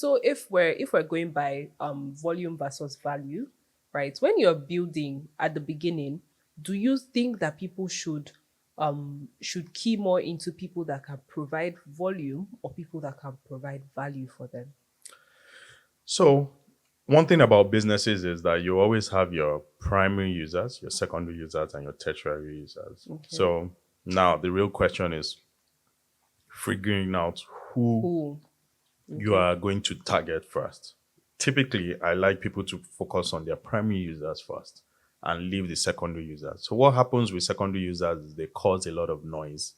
So if we're going by volume versus value, right? When you're building at the beginning, do you think that people should key more into people that can provide volume or people that can provide value for them? So one thing about businesses is that you always have your primary users, your secondary users, and your tertiary users. Okay. So now the real question is figuring out who Who? you Okay. are going to target first. Typically, I like people to focus on their primary users first and leave the secondary users. So what happens with secondary users is they cause a lot of noise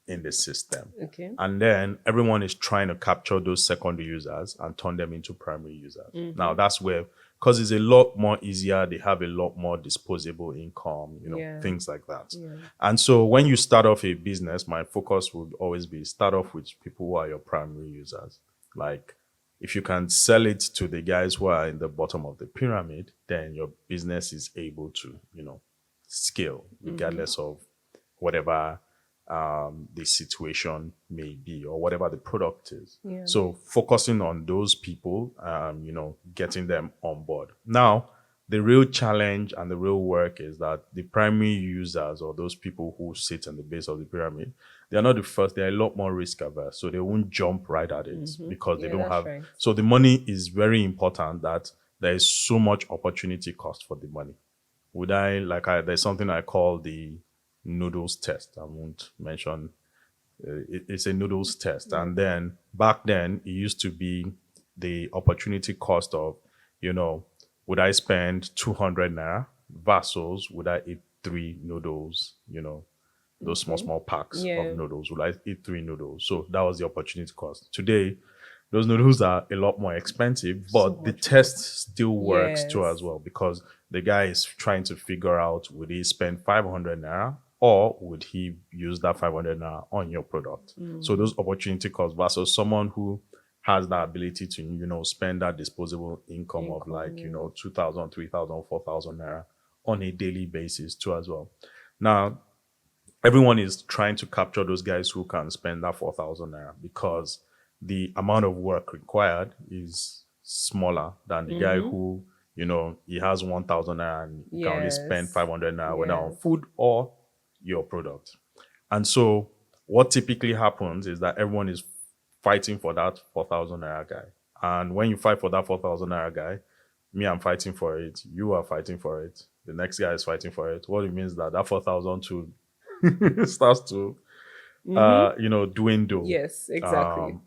in the system. Okay. And then everyone is trying to capture those secondary users and turn them into primary users. Now that's where, because it's a lot more easier, they have a lot more disposable income, Yeah. things like that. Yeah. And so when you start off a business, my focus would always be start off with people who are your primary users. Like if you can sell it to the guys who are in the bottom of the pyramid, then your business is able to, scale regardless of whatever the situation may be or whatever the product is. Yeah. So focusing on those people, getting them on board. Now, the real challenge and the real work is that the primary users or those people who sit in the base of the pyramid, they are not the first. They're a lot more risk averse. So they won't jump right at it because they Yeah, don't that's have. right. So the money is very important that there is so much opportunity cost for the money. There's something I call the noodles test. I won't mention it's a noodles test. Yeah. And then back then, it used to be the opportunity cost of, you know, would I spend 200 naira versus would I eat three noodles, those small, Okay. small packs of Yeah. noodles? Would I eat three noodles? So that was the opportunity cost. Today, those noodles are a lot more expensive, So but the much more. test still works too as Yes. well because the guy is trying to figure out would he spend 500 naira or would he use that 500 naira on your product. So those opportunity costs versus someone who has that ability to spend that disposable income of Income, like yeah. 2,000, 3,000, 4,000 naira on a daily basis too as well. Now everyone is trying to capture those guys who can spend that 4,000 naira because the amount of work required is smaller than the guy who, he has 1,000 naira and he can only spend Yes. 500 naira, whether on Yes. food or your product. And so what typically happens is that everyone is fighting for that 4,000 naira guy. And when you fight for that 4,000 naira guy, me, I'm fighting for it. You are fighting for it. The next guy is fighting for it. What it means that 4,000 to starts to dwindle Yes, exactly.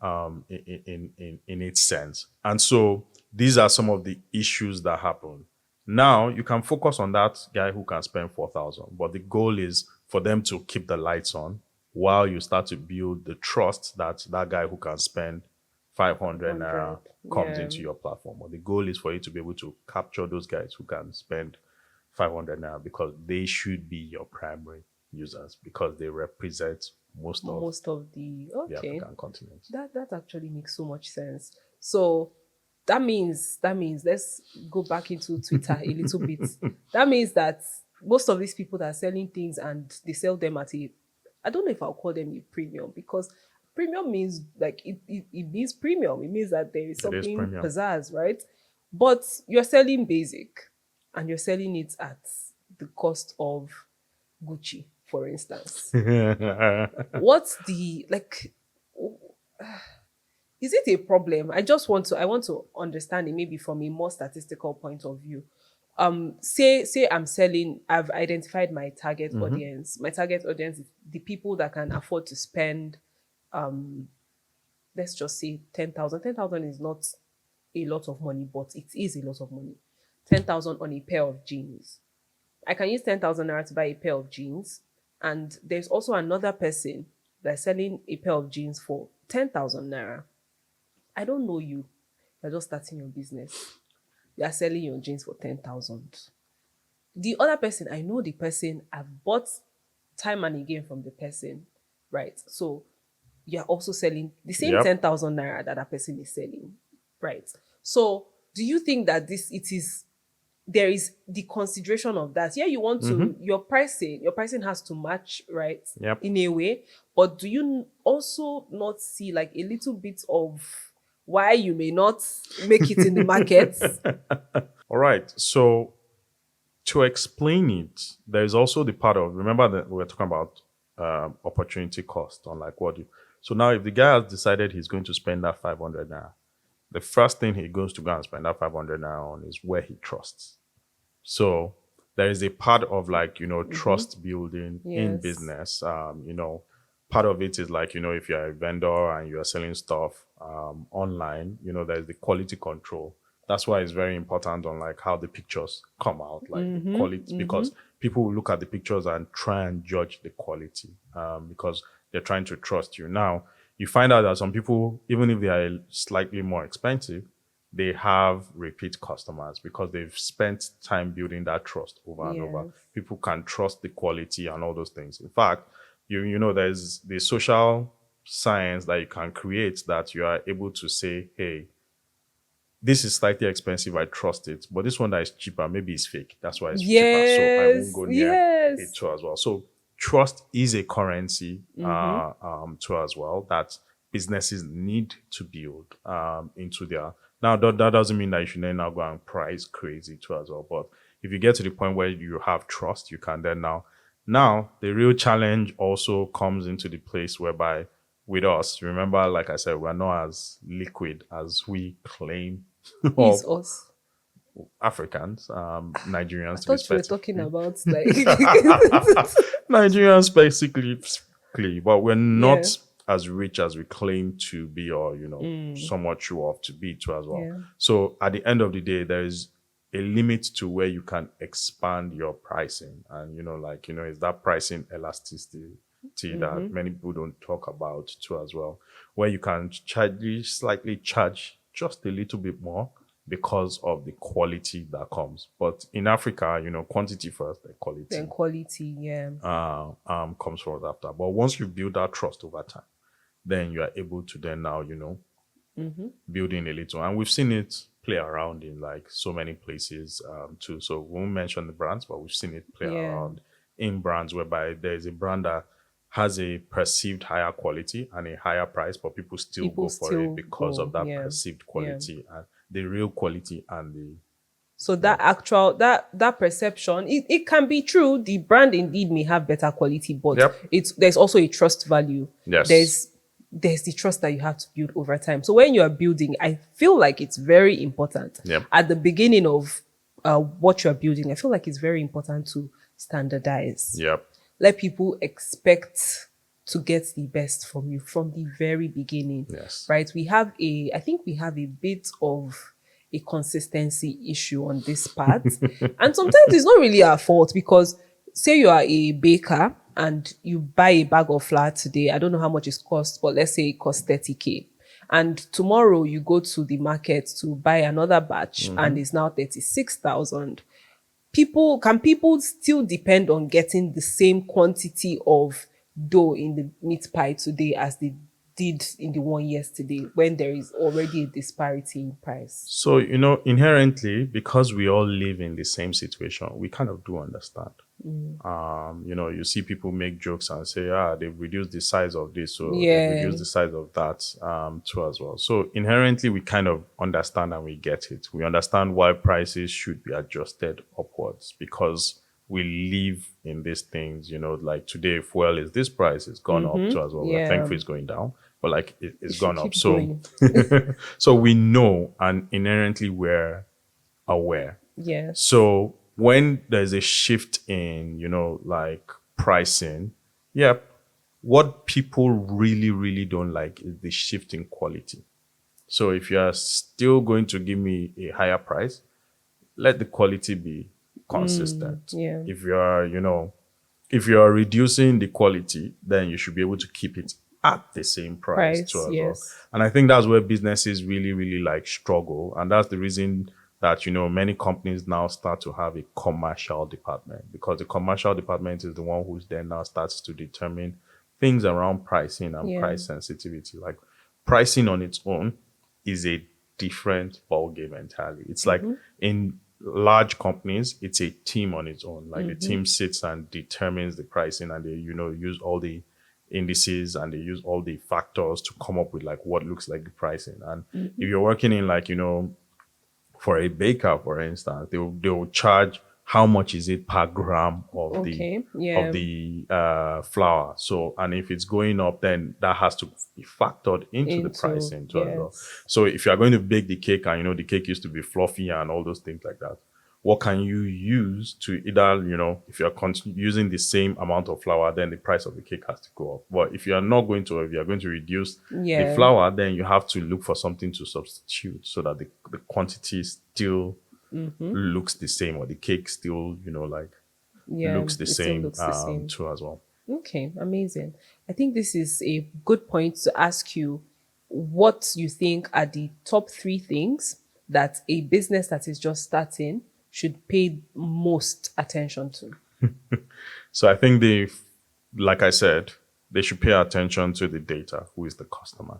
in its sense. And so these are some of the issues that happen. Now you can focus on that guy who can spend 4,000, but the goal is for them to keep the lights on while you start to build the trust that that guy who can spend 500 naira 100. comes Yeah. into your platform. But the goal is for you to be able to capture those guys who can spend 500 naira because they should be your primary users because they represent most of Most of the the okay. African continent. That actually makes so much sense. So that means let's go back into Twitter a little bit. That means that most of these people that are selling things and they sell them at a, I don't know if I'll call them a premium, because premium means like it means premium. It means that there is It is something premium. pizzazz, right? But you're selling basic and you're selling it at the cost of Gucci, for instance. What's the like, is it a problem? I want to understand it maybe from a more statistical point of view. Say I've identified my target audience. My target audience is the people that can afford to spend, let's just say 10,000. 10,000 is not a lot of money, but it is a lot of money. 10,000 on a pair of jeans. I can use 10,000 naira to buy a pair of jeans. And there's also another person that's selling a pair of jeans for 10,000 naira. I don't know you. You're just starting your business. You are selling your jeans for 10,000. The other person, I know the person, I've bought time and again from the person, right? So you're also selling the same Yep. 10,000 naira that person is selling, right? So do you think that there is the consideration of that? Yeah, you want to, your pricing has to match, right? Yep. In a way. But do you also not see like a little bit of why you may not make it in the market. All right. So to explain it, there is also the part of, remember that we were talking about opportunity cost on like what you, so now if the guy has decided he's going to spend that 500 naira, the first thing he goes to go and spend that 500 naira on is where he trusts. So there is a part of like, trust building in Yes. business. Part of it is like, if you're a vendor and you're selling stuff online, there's the quality control. That's why it's very important on like how the pictures come out, like the quality, because people will look at the pictures and try and judge the quality because they're trying to trust you. Now, you find out that some people, even if they are slightly more expensive, they have repeat customers because they've spent time building that trust over and over. Yes. People can trust the quality and all those things. In fact, there's the social science that you can create that you are able to say, hey, this is slightly expensive, I trust it, but this one that is cheaper, maybe it's fake. That's why it's cheaper. So I won't Yes. go near Yes. it too as well. So trust is a currency too as well that businesses need to build into their. Now that doesn't mean that you should then now go and price crazy too as well. But if you get to the point where you have trust, you can then now the real challenge also comes into the place whereby with us, remember, like I said, we're not as liquid as we claim. Who is us? Africans, Nigerians I to be thought you were specific. talking about like Nigerians basically, but we're not Yeah. as rich as we claim to be, or somewhat show off to be too as well. Yeah. So at the end of the day, there is a limit to where you can expand your pricing, and is that pricing elasticity that many people don't talk about too as well, where you can slightly charge just a little bit more because of the quality that comes. But in Africa, quantity first, then quality then quality, yeah. comes forward after. But once you build that trust over time, then you are able to then now, build in a little. And we've seen it play around in like so many places too. So we won't mention the brands, but we've seen it play Yeah. around in brands whereby there's a brand that has a perceived higher quality and a higher price, but people still go for it because of that perceived quality and the real quality and the So that actual that perception, it can be true. The brand indeed may have better quality, but there's also a trust value. Yes. There's the trust that you have to build over time. So when you are building, I feel like it's very important at the beginning of what you're building. I feel like it's very important to standardize. Let people expect to get the best from you from the very beginning. Yes. Right? I think we have a bit of a consistency issue on this part. And sometimes it's not really our fault because say you are a baker and you buy a bag of flour today. I don't know how much it costs, but let's say it costs 30K. And tomorrow you go to the market to buy another batch and it's now 36,000. Can people still depend on getting the same quantity of dough in the meat pie today as they did in the one yesterday when there is already a disparity in price? So, inherently, because we all live in the same situation, we kind of do understand. You see people make jokes and say, they've reduced the size of this, or they've reduced the size of that too as well. So inherently, we kind of understand and we get it. We understand why prices should be adjusted upwards because we live in these things, like today, fuel is this price, it's gone up too as well. We're thankful it's going down, but like it's gone up. So, so we know and inherently we're aware. Yeah. So when there's a shift in, like pricing, what people really, really don't like is the shift in quality. So if you're still going to give me a higher price, let the quality be consistent. If you're reducing the quality, then you should be able to keep it at the same price too as well. And I think that's where businesses really, really like struggle. And that's the reason that, many companies now start to have a commercial department, because the commercial department is the one who then now starts to determine things around pricing and price sensitivity. Like pricing on its own is a different ballgame entirely. It's like in large companies, it's a team on its own. Like the team sits and determines the pricing and they, use all the indices and they use all the factors to come up with like what looks like the pricing. And if you're working in like, for a baker, for instance, they will charge how much is it per gram of Okay, yeah. the flour. So, and if it's going up, then that has to be factored into the pricing too as well. yes. So if you are going to bake the cake and the cake used to be fluffy and all those things like that, what can you use to either, if you're using the same amount of flour, then the price of the cake has to go up. But if you are not going to, if you are going to reduce the Yeah. flour, then you have to look for something to substitute so that the quantity still looks the same, or the cake still, Yeah, looks the it still same looks the same. too as well. Okay, amazing. I think this is a good point to ask you what you think are the top 3 things that a business that is just starting should pay most attention to. So I think like I said, they should pay attention to the data. Who is the customer?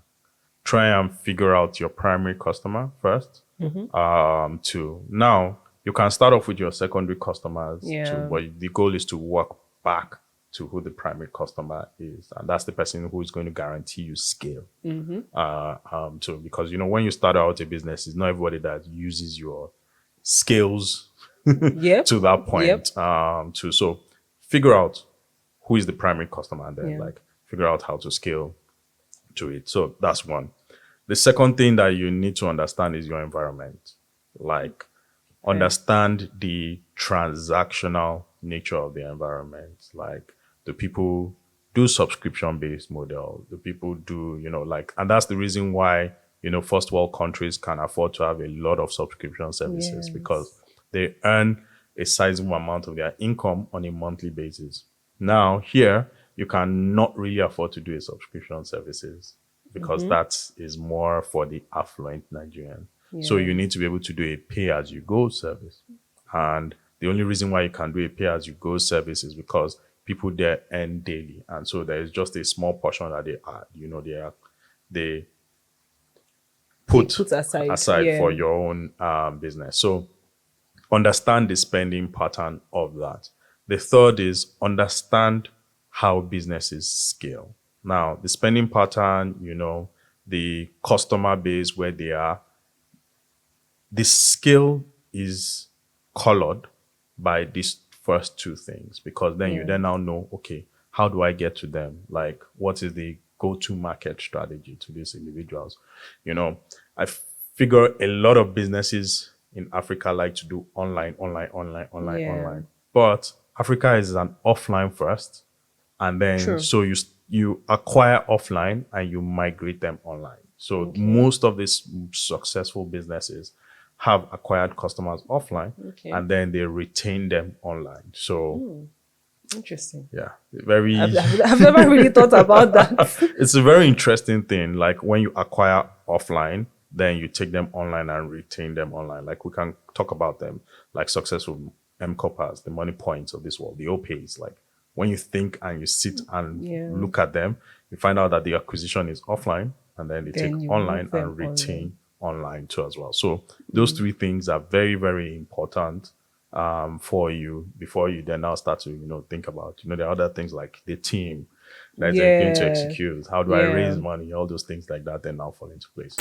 Try and figure out your primary customer first. To now, you can start off with your secondary customers Yeah. too, but the goal is to work back to who the primary customer is, and that's the person who is going to guarantee you scale. So because when you start out a business, it's not everybody that uses your skills Yep. to that point. Yep. So figure out who is the primary customer and then Yeah. like figure out how to scale to it. So that's one. The second thing that you need to understand is your environment. Like understand the transactional nature of the environment. Like the people do subscription based model. The people do, and that's the reason why, first world countries can afford to have a lot of subscription services Yes. because they earn a sizable amount of their income on a monthly basis. Now, here, you cannot really afford to do a subscription services because that is more for the affluent Nigerian. So you need to be able to do a pay-as-you-go service. And the only reason why you can do a pay-as-you-go service is because people there earn daily. And so there is just a small portion that they add. They put aside yeah. for your own business. So understand the spending pattern of that. The third is understand how businesses scale. Now, the spending pattern, the customer base where they are, the scale is colored by these first 2 things because then you then now know, okay, how do I get to them? Like, what is the go-to market strategy to these individuals? I figure a lot of businesses in Africa like to do online. But Africa is an offline first, and then True. so you acquire offline and you migrate them online. So most of these successful businesses have acquired customers offline and then they retain them online. So Interesting. yeah, very I've never really thought about that. it's a very interesting thing. Like when you acquire offline, then you take them online and retain them online. Like we can talk about them, like successful M-Coppers, the money points of this world, the OPays. Like when you think and you sit and look at them, you find out that the acquisition is offline and then they Then take you online move them and retain online too as well. So those 3 things are very, very important for you before you then now start to, think about, there are other things like the team that they're going to execute. How do I raise money? All those things like that then now fall into place.